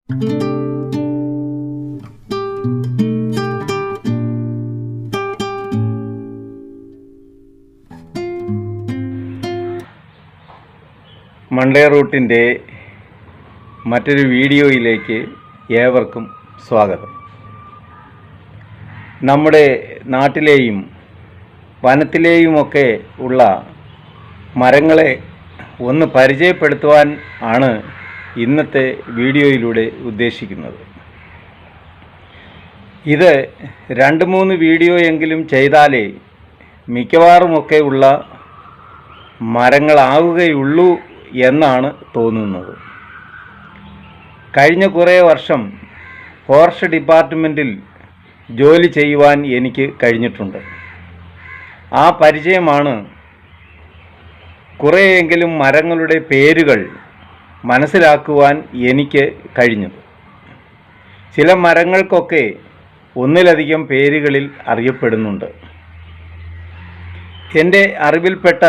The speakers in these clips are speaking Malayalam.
മൺഡേ റൂട്ടിൻ്റെ മറ്റൊരു വീഡിയോയിലേക്ക് ഏവർക്കും സ്വാഗതം. നമ്മുടെ നാട്ടിലെയും വനത്തിലെയുമൊക്കെ ഉള്ള മരങ്ങളെ ഒന്ന് പരിചയപ്പെടുത്തുവാൻ ആണ് ഇന്നത്തെ വീഡിയോയിലൂടെ ഉദ്ദേശിക്കുന്നത്. ഇത് 2-3 വീഡിയോ എങ്കിലും ചെയ്താലേ മിക്കവാറുമൊക്കെ ഉള്ള മരങ്ങളാവുകയുള്ളൂ എന്നാണ് തോന്നുന്നത്. കഴിഞ്ഞ കുറേ വർഷം ഫോറസ്റ്റ് ഡിപ്പാർട്ട്മെൻറ്റിൽ ജോലി ചെയ്യുവാൻ എനിക്ക് കഴിഞ്ഞിട്ടുണ്ട്. ആ പരിചയമാണ് കുറേയെങ്കിലും മരങ്ങളുടെ പേരുകൾ മനസ്സിലാക്കുവാൻ എനിക്ക് കഴിഞ്ഞത്. ചില മരങ്ങൾക്കൊക്കെ ഒന്നിലധികം പേരുകളിൽ അറിയപ്പെടുന്നുണ്ട്. എൻ്റെ അറിവിൽപ്പെട്ട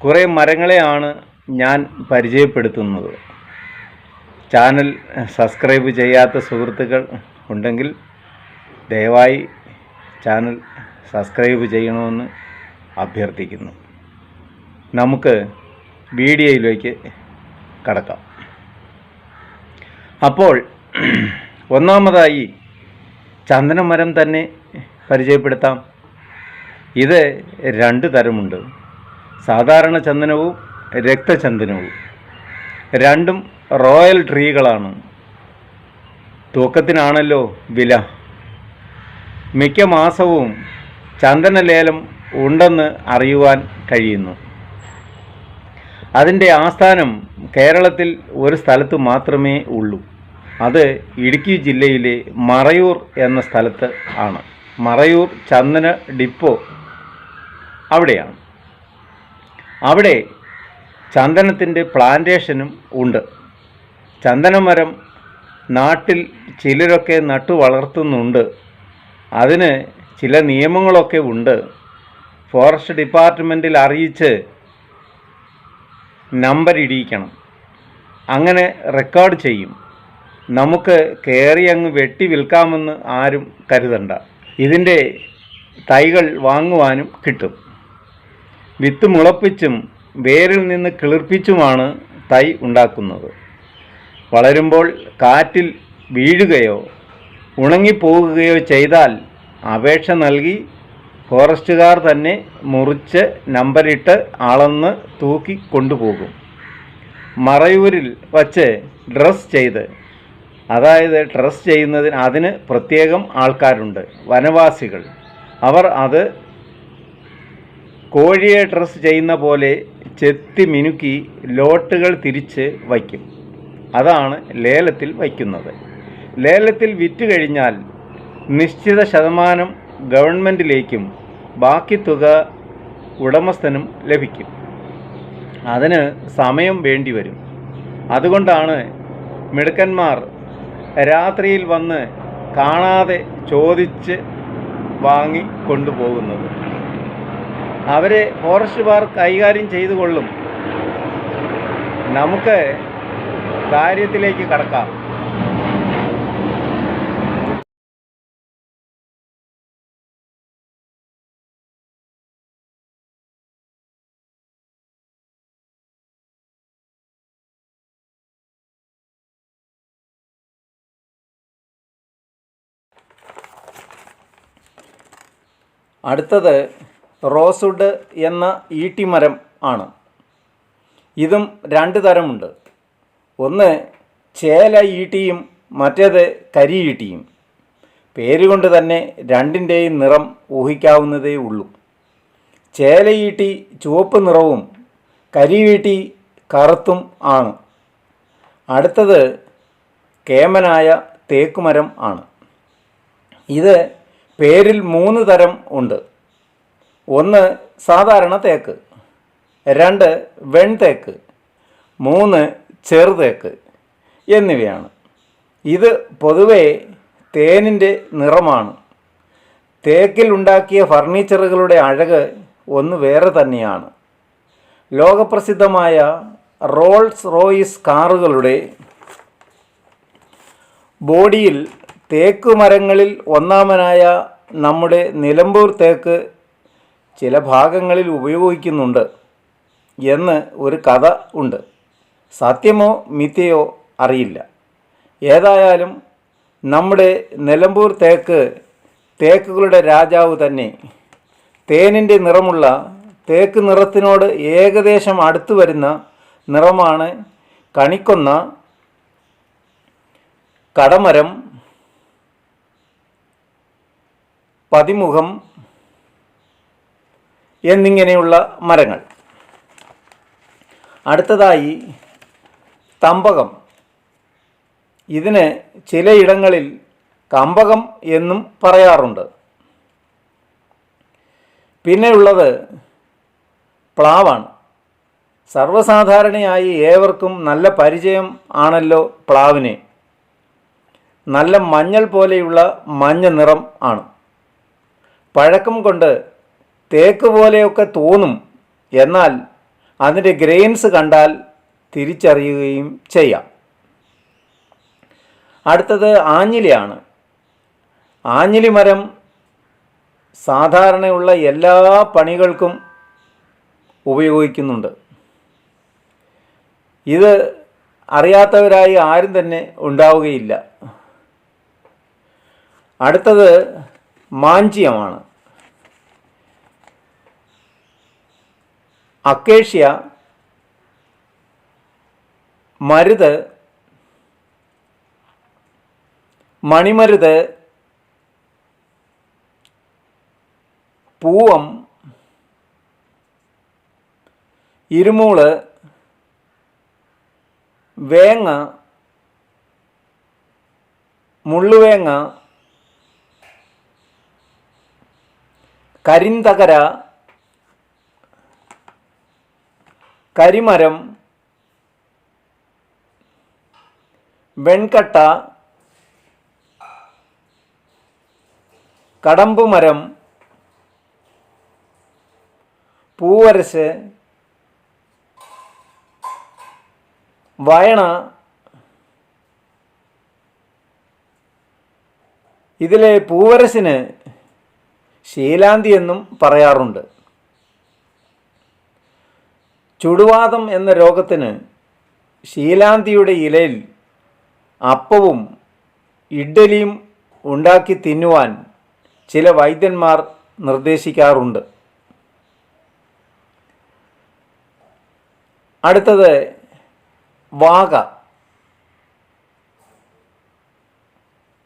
കുറേ മരങ്ങളെയാണ് ഞാൻ പരിചയപ്പെടുത്തുന്നത്. ചാനൽ സബ്സ്ക്രൈബ് ചെയ്യാത്ത സുഹൃത്തുക്കൾ ഉണ്ടെങ്കിൽ ദയവായി ചാനൽ സബ്സ്ക്രൈബ് ചെയ്യണമെന്ന് അഭ്യർത്ഥിക്കുന്നു. നമുക്ക് വീഡിയോയിലേക്ക് കടക്കാം. അപ്പോൾ ഒന്നാമതായി ചന്ദനമരം തന്നെ പരിചയപ്പെടുത്താം. ഇത് 2 തരമുണ്ട്: സാധാരണ ചന്ദനവും രക്തചന്ദനവും. രണ്ടും റോയൽ ട്രീകളാണ്. തൂക്കത്തിനാണല്ലോ വില. മിക്ക മാസവും ചന്ദനലേലം ഉണ്ടെന്ന് അറിയുവാൻ കഴിയുന്നു. അതിൻ്റെ ആസ്ഥാനം കേരളത്തിൽ ഒരു സ്ഥലത്ത് മാത്രമേ ഉള്ളൂ. അത് ഇടുക്കി ജില്ലയിലെ മറയൂർ എന്ന സ്ഥലത്ത് ആണ്. മറയൂർ ചന്ദന ഡിപ്പോ അവിടെയാണ്. അവിടെ ചന്ദനത്തിൻ്റെ പ്ലാന്റേഷനും ഉണ്ട്. ചന്ദനമരം നാട്ടിൽ ചിലരൊക്കെ നട്ടു വളർത്തുന്നുണ്ട്. അതിന് ചില നിയമങ്ങളൊക്കെ ഉണ്ട്. ഫോറസ്റ്റ് ഡിപ്പാർട്ട്മെൻറ്റിൽ അറിയിച്ച് നമ്പർ ഇടിയിക്കണം. അങ്ങനെ റെക്കോർഡ് ചെയ്യും. നമുക്ക് കയറി അങ്ങ് വെട്ടി വിൽക്കാമെന്ന് ആരും കരുതണ്ട. ഇതിൻ്റെ തൈകൾ വാങ്ങുവാനും കിട്ടും. വിത്ത് മുളപ്പിച്ചും വേരിൽ നിന്ന് കിളിർപ്പിച്ചുമാണ് തൈ ഉണ്ടാക്കുന്നത്. വളരുമ്പോൾ കാറ്റിൽ വീഴുകയോ ഉണങ്ങിപ്പോകുകയോ ചെയ്താൽ അപേക്ഷ നൽകി ഫോറസ്റ്റുകാർ തന്നെ മുറിച്ച് നമ്പരിട്ട് അളന്ന് തൂക്കി കൊണ്ടുപോകും. മറയൂരിൽ വച്ച് ഡ്രസ് ചെയ്ത്, അതായത് ഡ്രസ് ചെയ്യുന്നതിന് അതിന് പ്രത്യേകം ആൾക്കാരുണ്ട്, വനവാസികൾ. അവർ അത് കോഴിയെ ഡ്രസ് ചെയ്യുന്ന പോലെ ചെത്തി മിനുക്കി ലോട്ടുകൾ തിരിച്ച് വയ്ക്കും. അതാണ് ലേലത്തിൽ വയ്ക്കുന്നത്. ലേലത്തിൽ വിറ്റ് കഴിഞ്ഞാൽ നിശ്ചിത ശതമാനം ഗവൺമെൻറ്റിലേക്കും ബാക്കി തുക ഉടമസ്ഥനും ലഭിക്കും. അതിന് സമയം വേണ്ടിവരും. അതുകൊണ്ടാണ് മിടുക്കന്മാർ രാത്രിയിൽ വന്ന് കാണാതെ ചോദിച്ച് വാങ്ങി കൊണ്ടുപോകുന്നത്. അവരെ ഫോറസ്റ്റുകാർ കൈകാര്യം ചെയ്തു കൊള്ളും. നമുക്ക് കാര്യത്തിലേക്ക് കടക്കാം. അടുത്തത് റോസ്വുഡ് എന്ന ഈട്ടിമരം ആണ്. ഇതും 2 തരമുണ്ട്. ഒന്ന് ചേല ഈട്ടിയും മറ്റേത് കരി ഈട്ടിയും. പേരുകൊണ്ട് തന്നെ രണ്ടിൻ്റെയും നിറം ഊഹിക്കാവുന്നതേ ഉള്ളൂ. ചേല ഈട്ടി ചുവപ്പ് നിറവും കരി ഈട്ടി കറുത്തും ആണ്. അടുത്തത് കേമനായ തേക്കുമരം ആണ്. ഇത് പേരിൽ 3 തരം ഉണ്ട്. ഒന്ന് സാധാരണ തേക്ക്, 2 വെൺതേക്ക്, 3 ചെറുതേക്ക് എന്നിവയാണ്. ഇത് പൊതുവെ തേനിൻ്റെ നിറമാണ്. തേക്കിൽ ഉണ്ടാക്കിയ ഫർണിച്ചറുകളുടെ അഴക് ഒന്ന് വേറെ തന്നെയാണ്. ലോകപ്രസിദ്ധമായ റോൾസ് റോയ്സ് കാറുകളുടെ ബോഡിയിൽ തേക്ക് മരങ്ങളിൽ ഒന്നാമനായ നമ്മുടെ നിലമ്പൂർ തേക്ക് ചില ഭാഗങ്ങളിൽ ഉപയോഗിക്കുന്നുണ്ട് എന്ന് ഒരു കഥ ഉണ്ട്. സത്യമോ മിഥ്യയോ അറിയില്ല. ഏതായാലും നമ്മുടെ നിലമ്പൂർ തേക്കുകളുടെ രാജാവ് തന്നെ. തേനിൻ്റെ നിറമുള്ള തേക്ക് നിറത്തിനോട് ഏകദേശം അടുത്തു വരുന്ന നിറമാണ് കണിക്കൊന്ന, കടമരം, പതിമുഖം എന്നിങ്ങനെയുള്ള മരങ്ങൾ. അടുത്തതായി തമ്പകം. ഇതിന് ചിലയിടങ്ങളിൽ കമ്പകം എന്നും പറയാറുണ്ട്. പിന്നെയുള്ളത് പ്ലാവാണ്. സർവ്വസാധാരണയായി ഏവർക്കും നല്ല പരിചയം ആണല്ലോ പ്ലാവിന്. നല്ല മഞ്ഞൾ പോലെയുള്ള മഞ്ഞ നിറം ആണ്. പഴക്കം കൊണ്ട് തേക്ക് പോലെയൊക്കെ തോന്നും. എന്നാൽ അതിൻ്റെ ഗ്രെയിൻസ് കണ്ടാൽ തിരിച്ചറിയുകയും ചെയ്യാം. അടുത്തത് ആഞ്ഞിലിയാണ്. ആഞ്ഞിലി മരം സാധാരണയുള്ള എല്ലാ പണികൾക്കും ഉപയോഗിക്കുന്നുണ്ട്. ഇത് അറിയാത്തവരായി ആരും തന്നെ ഉണ്ടാവുകയില്ല. അടുത്തത് മാഞ്ചിയമാണ്. അക്കേഷ്യ, മരുത്, മണിമരുത്, പൂവം, ഇരുമൂള്, വേങ്ങ, മുള്ളുവേങ്ങ, കരിന്തകര, കരിമരം, വെൺകട്ട, കടമ്പുമരം, പൂവരശ്, വയണ. ഇതിലെ പൂവരശിന് ശീലാന്തി എന്നും പറയാറുണ്ട്. ചുടുവാദം എന്ന രോഗത്തിന് ശീലാന്തിയുടെ ഇലയിൽ അപ്പവും ഇഡ്ഡലിയും ഉണ്ടാക്കി തിന്നുവാൻ ചില വൈദ്യന്മാർ നിർദ്ദേശിക്കാറുണ്ട്. അടുത്തത് വാക,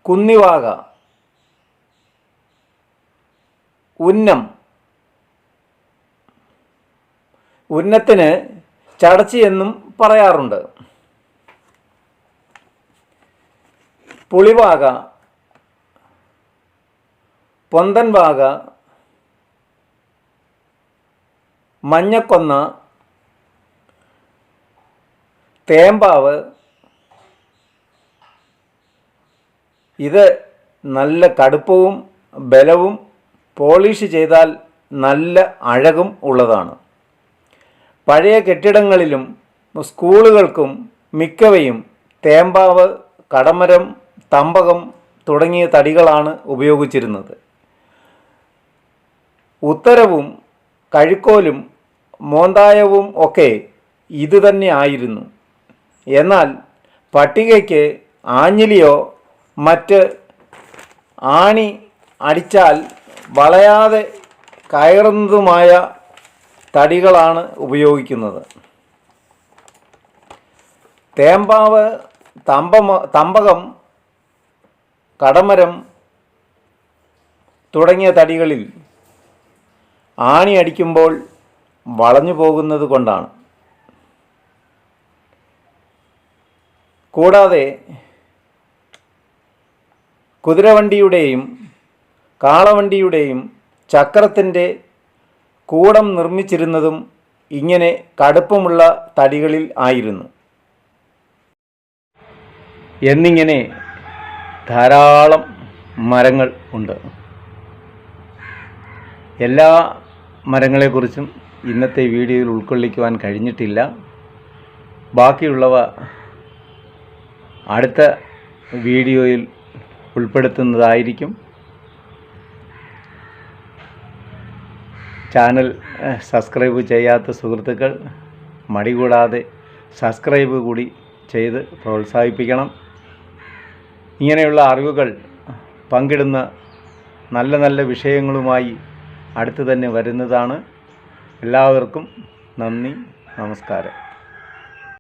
കുന്നിവാക, ഉന്നം. ഉന്നത്തിന് ചടച്ചി എന്നും പറയാറുണ്ട്. പുളിവാക, പൊന്തൻവാക, മഞ്ഞക്കൊന്ന, തേമ്പാവ്. ഇത് നല്ല കടുപ്പവും ബലവും പോളിഷ് ചെയ്താൽ നല്ല അഴകും ഉള്ളതാണ്. പഴയ കെട്ടിടങ്ങളിലും സ്കൂളുകൾക്കും മിക്കവയും തേമ്പാവ്, കടമരം, തമ്പകം തുടങ്ങിയ തടികളാണ് ഉപയോഗിച്ചിരുന്നത്. ഉത്തരവും കഴുക്കോലും മോന്തായവും ഒക്കെ ഇതുതന്നെ ആയിരുന്നു. എന്നാൽ പട്ടികയ്ക്ക് ആഞ്ഞിലിയോ മറ്റ് ആണി അടിച്ചാൽ വളയാതെ കയറുന്നതുമായ തടികളാണ് ഉപയോഗിക്കുന്നത്. തേമ്പാവ്, തമ്പകം, കടമരം തുടങ്ങിയ തടികളിൽ ആണി അടിക്കുമ്പോൾ വളഞ്ഞു പോകുന്നത് കൊണ്ടാണ്. കൂടാതെ കുതിരവണ്ടിയുടെയും കാളവണ്ടിയുടെയും ചക്രത്തിൻ്റെ കൂടം നിർമ്മിച്ചിരുന്നതും ഇങ്ങനെ കടുപ്പമുള്ള തടികളിൽ ആയിരുന്നു. എന്നിങ്ങനെ ധാരാളം മരങ്ങൾ ഉണ്ട്. എല്ലാ മരങ്ങളെക്കുറിച്ചും ഇന്നത്തെ വീഡിയോയിൽ ഉൾക്കൊള്ളിക്കുവാൻ കഴിഞ്ഞിട്ടില്ല. ബാക്കിയുള്ളവ അടുത്ത വീഡിയോയിൽ ഉൾപ്പെടുത്തുന്നതായിരിക്കും. ചാനൽ സബ്സ്ക്രൈബ് ചെയ്യാത്ത സുഹൃത്തുക്കൾ മടി കൂടാതെ സബ്സ്ക്രൈബ് കൂടി ചെയ്ത് പ്രോത്സാഹിപ്പിക്കണം. ഇങ്ങനെയുള്ള അറിവുകൾ പങ്കിടുന്ന നല്ല നല്ല വിഷയങ്ങളുമായി അടുത്ത് തന്നെ വരുന്നതാണ്. എല്ലാവർക്കും നന്ദി, നമസ്കാരം.